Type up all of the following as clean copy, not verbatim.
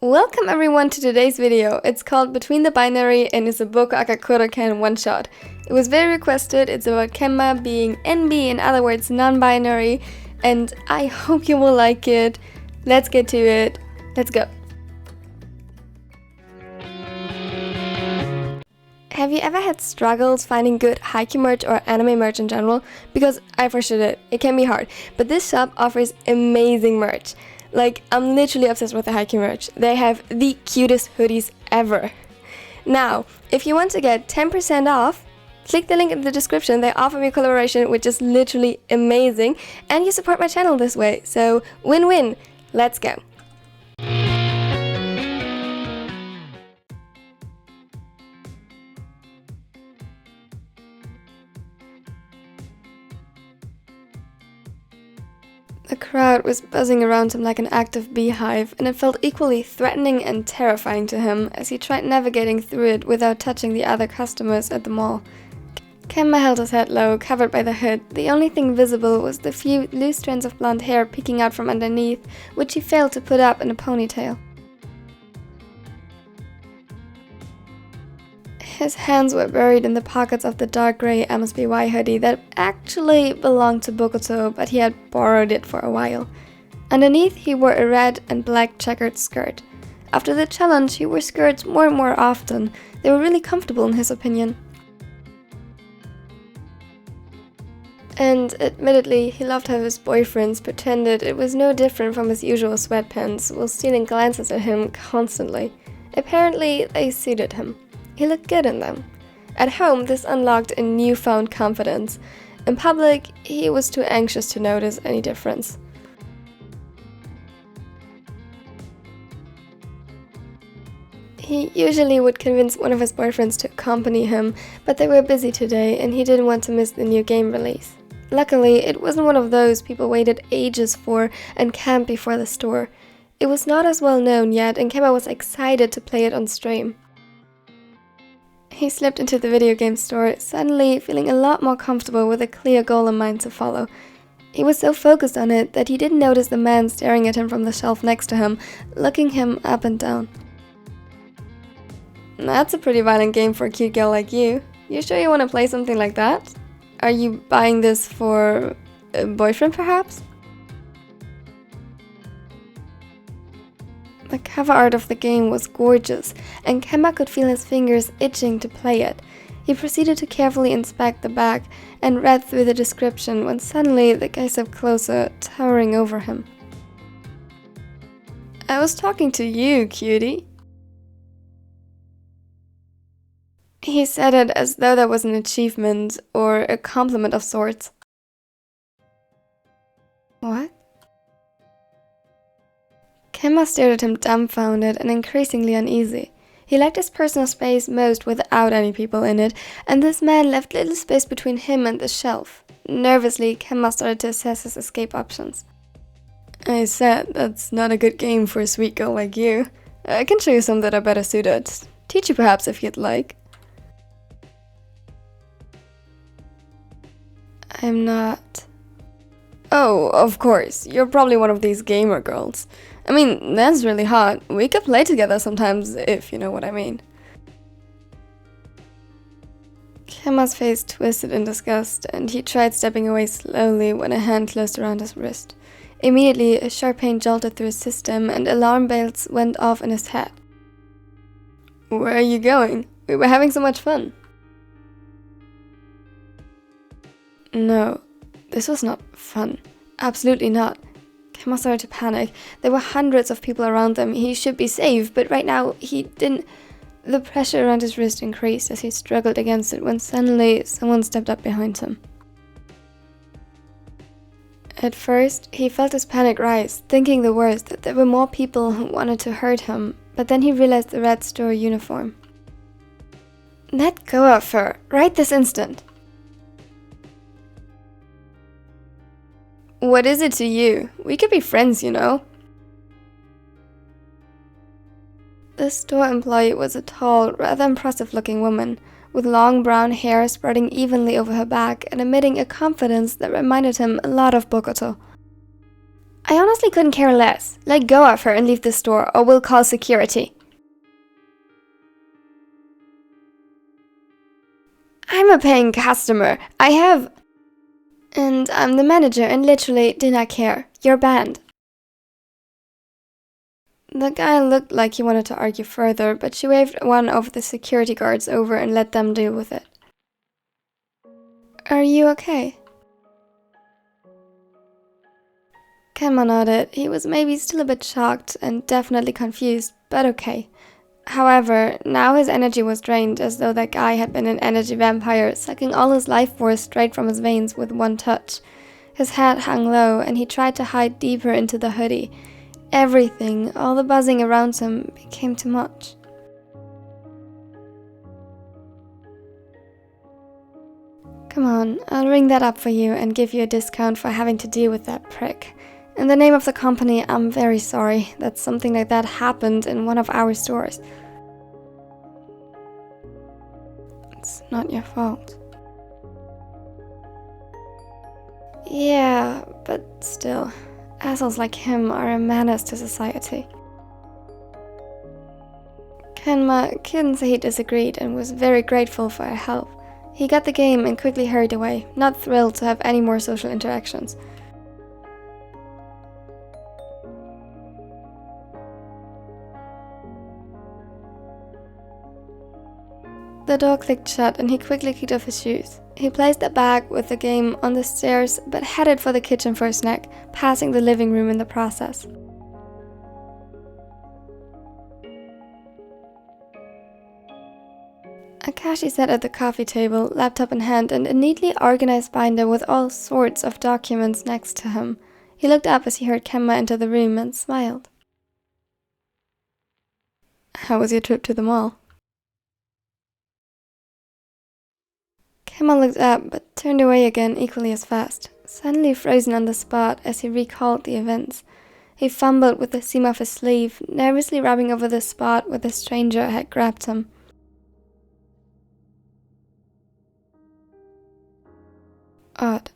Welcome everyone to today's video. It's called Between the Binary and is a BokuAkaKuroKen one-shot. It was very requested. It's about Kenma being Enby, in other words non-binary, and I hope you will like it. Let's get to it. Let's go. Have you ever had struggles finding good Haikyuu merch or anime merch in general? Because I for sure did. It can be hard, but this shop offers amazing merch. Like, I'm literally obsessed with the Haikyuu merch. They have the cutest hoodies ever. Now, if you want to get 10% off, click the link in the description. They offer me a collaboration, which is literally amazing, and you support my channel this way. So, win-win. Let's go. The crowd was buzzing around him like an active beehive, and it felt equally threatening and terrifying to him as he tried navigating through it without touching the other customers at the mall. Kenma held his head low, covered by the hood. The only thing visible was the few loose strands of blonde hair peeking out from underneath, which he failed to put up in a ponytail. His hands were buried in the pockets of the dark grey MSBY hoodie that actually belonged to Bokuto, but he had borrowed it for a while. Underneath, he wore a red and black checkered skirt. After the challenge, he wore skirts more and more often. They were really comfortable in his opinion. And admittedly, he loved how his boyfriends pretended it was no different from his usual sweatpants while stealing glances at him constantly. Apparently, they suited him. He looked good in them. At home, this unlocked a newfound confidence. In public, he was too anxious to notice any difference. He usually would convince one of his boyfriends to accompany him, but they were busy today and he didn't want to miss the new game release. Luckily, it wasn't one of those people waited ages for and camped before the store. It was not as well known yet, and Kenma was excited to play it on stream. He slipped into the video game store, suddenly feeling a lot more comfortable with a clear goal in mind to follow. He was so focused on it that he didn't notice the man staring at him from the shelf next to him, looking him up and down. That's a pretty violent game for a cute girl like you. You sure you want to play something like that? Are you buying this for a boyfriend, perhaps? The cover art of the game was gorgeous, and Kenma could feel his fingers itching to play it. He proceeded to carefully inspect the back and read through the description when suddenly the guy stepped closer, towering over him. I was talking to you, cutie. He said it as though that was an achievement or a compliment of sorts. What? Kenma stared at him dumbfounded and increasingly uneasy. He liked his personal space most without any people in it, and this man left little space between him and the shelf. Nervously, Kenma started to assess his escape options. I said that's not a good game for a sweet girl like you. I can show you some that are better suited. Teach you perhaps if you'd like. I'm not. Oh, of course. You're probably one of these gamer girls. I mean, that's really hot. We could play together sometimes, if you know what I mean. Kenma's face twisted in disgust, and he tried stepping away slowly when a hand closed around his wrist. Immediately, a sharp pain jolted through his system, and alarm bells went off in his head. Where are you going? We were having so much fun. No, this was not fun. Absolutely not. Kenma started to panic. There were hundreds of people around them. He should be safe, but right now he didn't. The pressure around his wrist increased as he struggled against it when suddenly someone stepped up behind him. At first, he felt his panic rise, thinking the worst, that there were more people who wanted to hurt him, but then he realized the red store uniform. Let go of her, right this instant. What is it to you? We could be friends, you know. The store employee was a tall, rather impressive-looking woman, with long brown hair spreading evenly over her back and emitting a confidence that reminded him a lot of Bokuto. I honestly couldn't care less. Let go of her and leave the store, or we'll call security. I'm a paying customer. And I'm the manager and literally do not care. You're banned. The guy looked like he wanted to argue further, but she waved one of the security guards over and let them deal with it. Are you okay? Kenma nodded. He was maybe still a bit shocked and definitely confused, but okay. However, now his energy was drained, as though that guy had been an energy vampire, sucking all his life force straight from his veins with one touch. His head hung low, and he tried to hide deeper into the hoodie. Everything, all the buzzing around him, became too much. Come on, I'll ring that up for you and give you a discount for having to deal with that prick. In the name of the company, I'm very sorry that something like that happened in one of our stores. It's not your fault. Yeah, but still, assholes like him are a menace to society. Kenma couldn't say he disagreed and was very grateful for her help. He got the game and quickly hurried away, not thrilled to have any more social interactions. The door clicked shut and he quickly kicked off his shoes. He placed a bag with the game on the stairs but headed for the kitchen for a snack, passing the living room in the process. Akashi sat at the coffee table, laptop in hand, and a neatly organized binder with all sorts of documents next to him. He looked up as he heard Kenma enter the room and smiled. How was your trip to the mall? Kenma looked up, but turned away again equally as fast, suddenly frozen on the spot as he recalled the events. He fumbled with the seam of his sleeve, nervously rubbing over the spot where the stranger had grabbed him. Odd.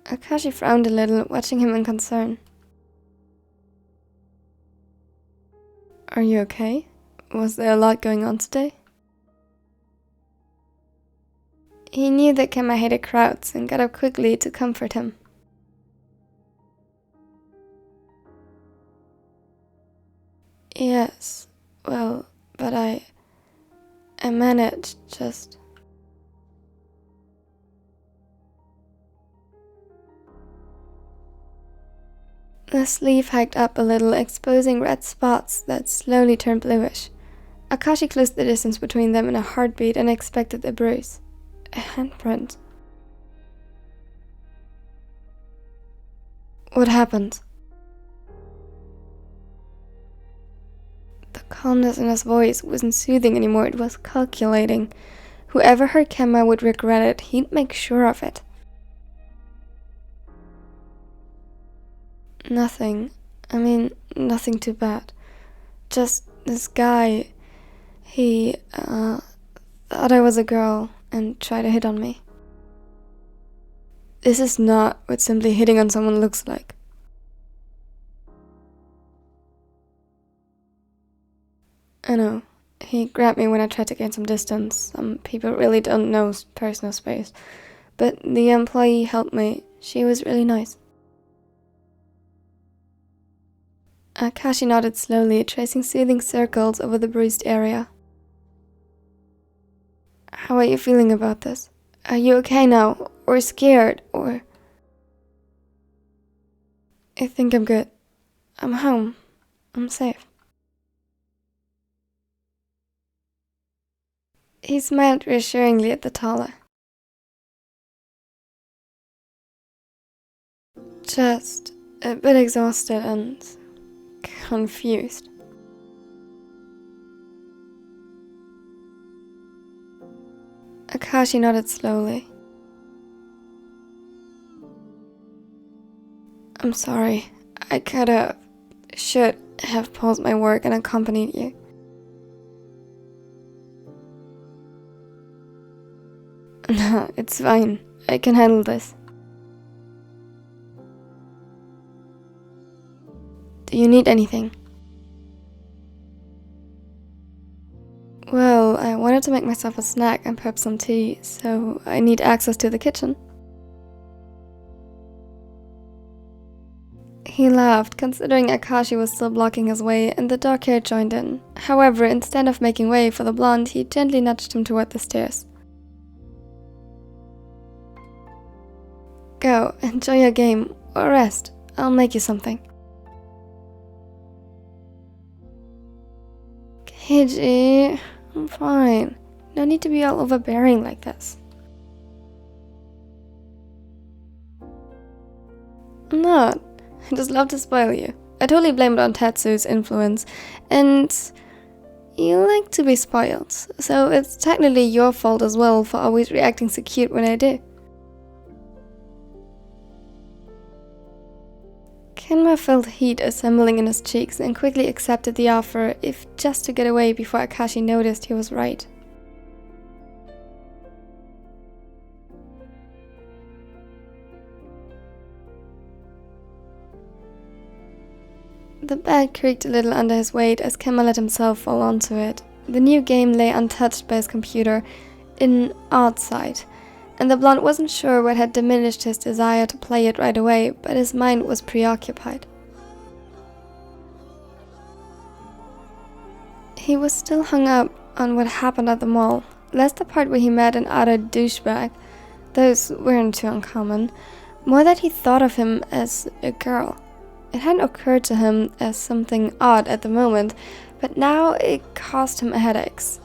Akashi frowned a little, watching him in concern. Are you okay? Was there a lot going on today? He knew that Kenma hated crowds and got up quickly to comfort him. Yes, well, but I managed, just... The sleeve hiked up a little, exposing red spots that slowly turned bluish. Akashi closed the distance between them in a heartbeat and expected a bruise. A handprint. What happened? The calmness in his voice wasn't soothing anymore, it was calculating. Whoever heard Kenma would regret it, he'd make sure of it. Nothing. I mean, nothing too bad. Just this guy, he thought I was a girl and tried to hit on me. This is not what simply hitting on someone looks like. I know. He grabbed me when I tried to gain some distance. Some people really don't know personal space. But the employee helped me. She was really nice. Akashi nodded slowly, tracing soothing circles over the bruised area. How are you feeling about this? Are you okay now? Or scared? Or... I think I'm good. I'm home. I'm safe. He smiled reassuringly at the taller. Just a bit exhausted and confused. Akashi nodded slowly. I'm sorry. I should have paused my work and accompanied you. No, it's fine. I can handle this. Do you need anything? Well, I wanted to make myself a snack and prep some tea, so I need access to the kitchen. He laughed, considering Akashi was still blocking his way, and the dark hair joined in. However, instead of making way for the blonde, he gently nudged him toward the stairs. Go, enjoy your game, or rest. I'll make you something. Keiji, I'm fine. No need to be all overbearing like this. I'm not. I just love to spoil you. I totally blame it on Tetsu's influence, and you like to be spoiled, so it's technically your fault as well for always reacting so cute when I do. Kenma felt heat assembling in his cheeks and quickly accepted the offer, if just to get away before Akashi noticed he was right. The bed creaked a little under his weight as Kenma let himself fall onto it. The new game lay untouched by his computer, in odd sight, and the blonde wasn't sure what had diminished his desire to play it right away, but his mind was preoccupied. He was still hung up on what happened at the mall, less the part where he met an utter douchebag. Those weren't too uncommon, more that he thought of him as a girl. It hadn't occurred to him as something odd at the moment, but now it caused him headaches.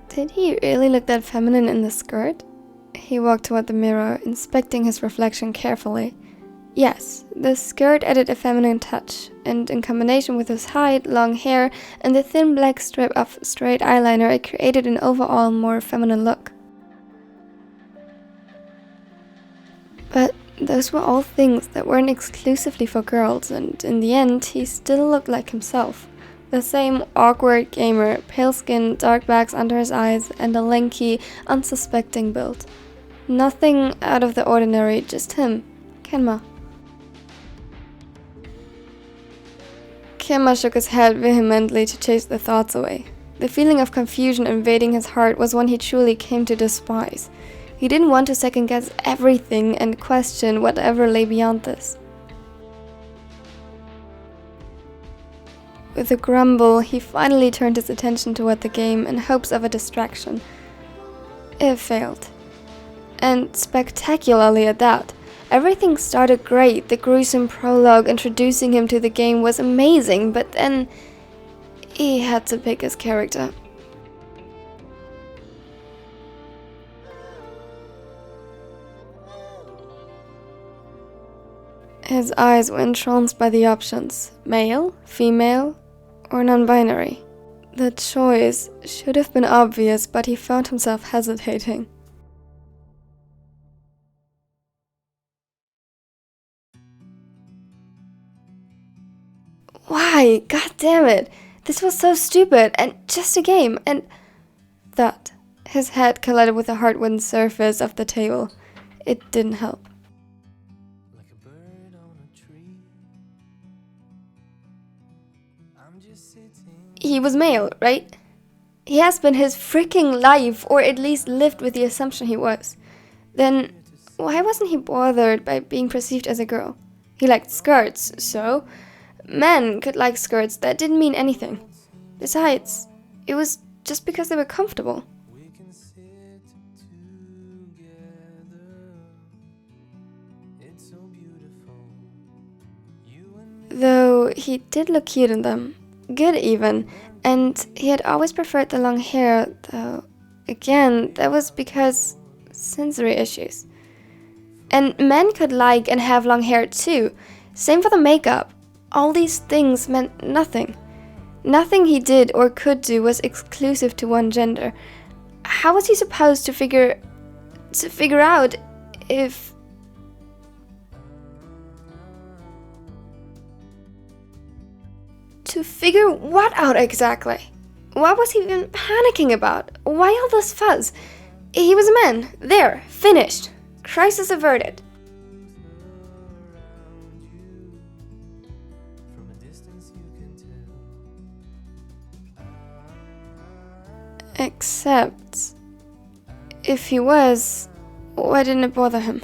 Did he really look that feminine in the skirt? He walked toward the mirror, inspecting his reflection carefully. Yes, the skirt added a feminine touch, and in combination with his height, long hair, and the thin black strip of straight eyeliner, it created an overall more feminine look. But those were all things that weren't exclusively for girls, and in the end, he still looked like himself. The same awkward gamer, pale skin, dark bags under his eyes, and a lanky, unsuspecting build. Nothing out of the ordinary, just him, Kenma. Kenma shook his head vehemently to chase the thoughts away. The feeling of confusion invading his heart was one he truly came to despise. He didn't want to second-guess everything and question whatever lay beyond this. With a grumble, he finally turned his attention toward the game in hopes of a distraction. It failed. And spectacularly at that. Everything started great. The gruesome prologue introducing him to the game was amazing, but then he had to pick his character. His eyes were entranced by the options: male, female, or non-binary. The choice should have been obvious, but he found himself hesitating. Why? God damn it! This was so stupid, and just a game, and... Thud. His head collided with the hard-wooden surface of the table. It didn't help. He was male, right? He has been his freaking life, or at least lived with the assumption he was. Then, why wasn't he bothered by being perceived as a girl? He liked skirts, so... Men could like skirts, that didn't mean anything. Besides, it was just because they were comfortable. Though he did look cute in them. Good even, and he had always preferred the long hair, though again, that was because sensory issues. And men could like and have long hair too, same for the makeup. All these things meant nothing. Nothing he did or could do was exclusive to one gender. How was he supposed to figure out if... To figure what out exactly? What was he even panicking about? Why all this fuzz? He was a man. There. Finished. Crisis averted. Except, if he was, why didn't it bother him?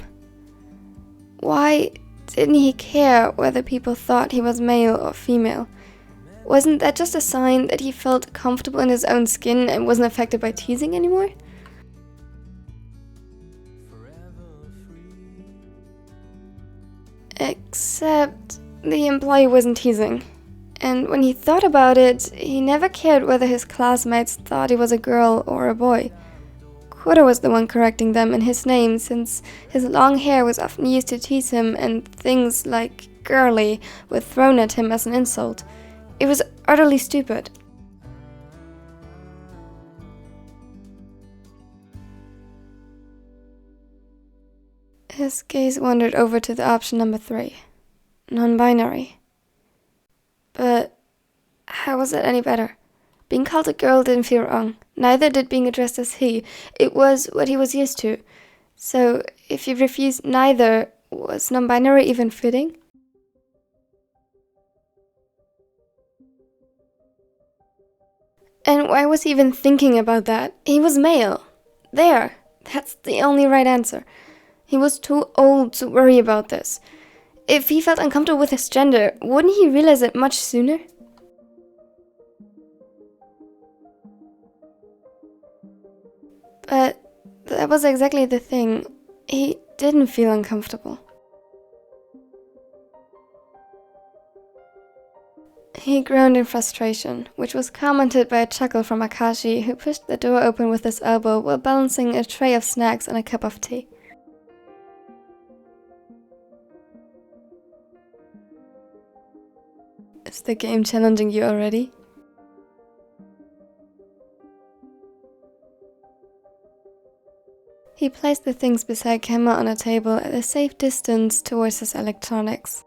Why didn't he care whether people thought he was male or female? Wasn't that just a sign that he felt comfortable in his own skin and wasn't affected by teasing anymore? Except the employee wasn't teasing. And when he thought about it, he never cared whether his classmates thought he was a girl or a boy. Kuro was the one correcting them in his name, since his long hair was often used to tease him and things like girly were thrown at him as an insult. It was utterly stupid. His gaze wandered over to the option number 3, non-binary. But how was it any better? Being called a girl didn't feel wrong. Neither did being addressed as he. It was what he was used to. So if you refused neither, was non-binary even fitting? And why was he even thinking about that? He was male. There. That's the only right answer. He was too old to worry about this. If he felt uncomfortable with his gender, wouldn't he realize it much sooner? But that was exactly the thing. He didn't feel uncomfortable. He groaned in frustration, which was commented by a chuckle from Akashi, who pushed the door open with his elbow while balancing a tray of snacks and a cup of tea. Is the game challenging you already? He placed the things beside Kenma on a table at a safe distance towards his electronics.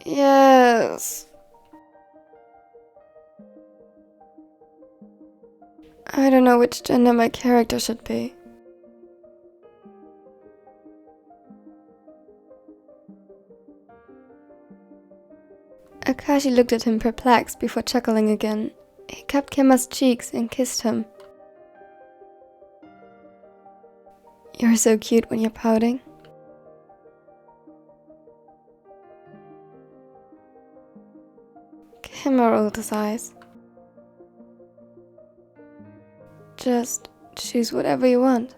Yes. I don't know which gender my character should be. Akashi looked at him perplexed before chuckling again. He cupped Kenma's cheeks and kissed him. You're so cute when you're pouting. Kenma rolled his eyes. Just choose whatever you want.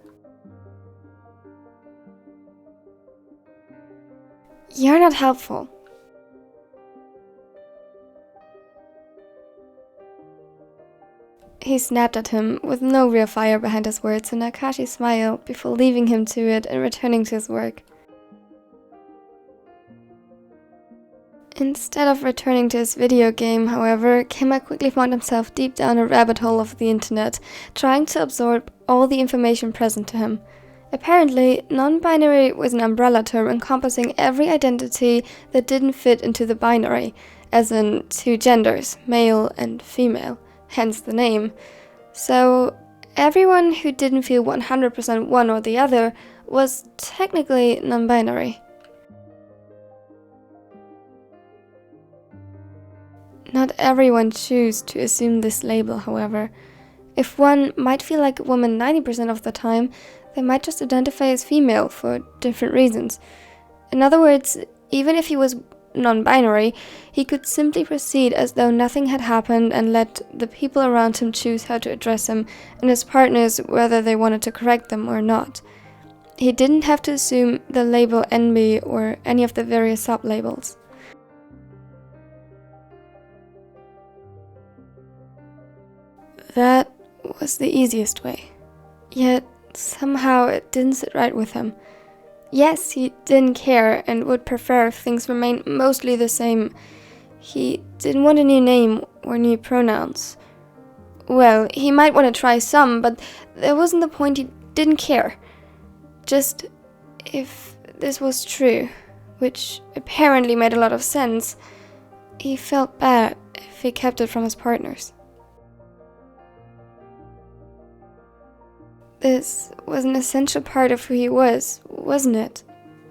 You're not helpful. He snapped at him with no real fire behind his words, and Akashi smiled before leaving him to it and returning to his work. Instead of returning to his video game, however, Kenma quickly found himself deep down a rabbit hole of the internet, trying to absorb all the information present to him. Apparently, non-binary was an umbrella term encompassing every identity that didn't fit into the binary, as in 2 genders, male and female, hence the name. So, everyone who didn't feel 100% one or the other was technically non-binary. Not everyone chooses to assume this label, however. If one might feel like a woman 90% of the time, they might just identify as female for different reasons. In other words, even if he was non-binary, he could simply proceed as though nothing had happened and let the people around him choose how to address him and his partners whether they wanted to correct them or not. He didn't have to assume the label Enby or any of the various sub-labels. That was the easiest way. Yet, somehow it didn't sit right with him. Yes, he didn't care and would prefer if things remained mostly the same. He didn't want a new name or new pronouns. Well, he might want to try some, but that wasn't the point. He didn't care. Just if this was true, which apparently made a lot of sense, he felt bad if he kept it from his partners. This was an essential part of who he was, wasn't it?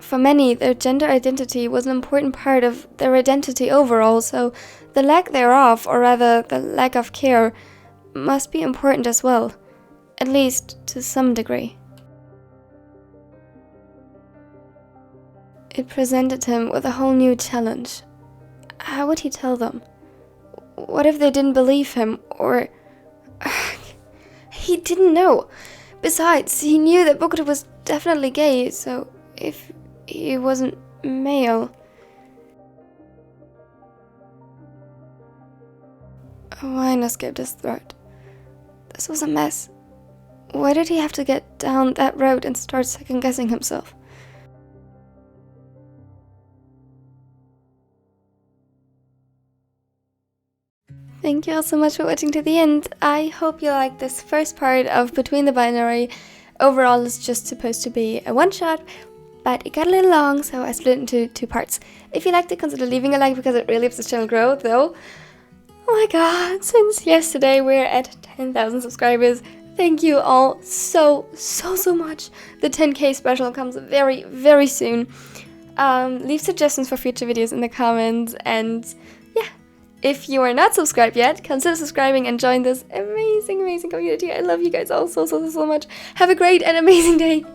For many, their gender identity was an important part of their identity overall, so the lack thereof, or rather the lack of care, must be important as well, at least to some degree. It presented him with a whole new challenge. How would he tell them? What if they didn't believe him, or... He didn't know. Besides, he knew that Bokuto was definitely gay, so if he wasn't male... A whine escaped his throat. This was a mess. Why did he have to get down that road and start second-guessing himself? Thank you all so much for watching to the end. I hope you liked this first part of Between the Binary. Overall, it's just supposed to be a one-shot, but it got a little long, so I split it into 2 parts. If you liked it, consider leaving a like because it really helps this channel grow, though. Oh my god, since yesterday we're at 10,000 subscribers. Thank you all so much. The 10k special comes very, very soon. Leave suggestions for future videos in the comments, and yeah. If you are not subscribed yet, consider subscribing and join this amazing community. I love you guys all so much. Have a great and amazing day.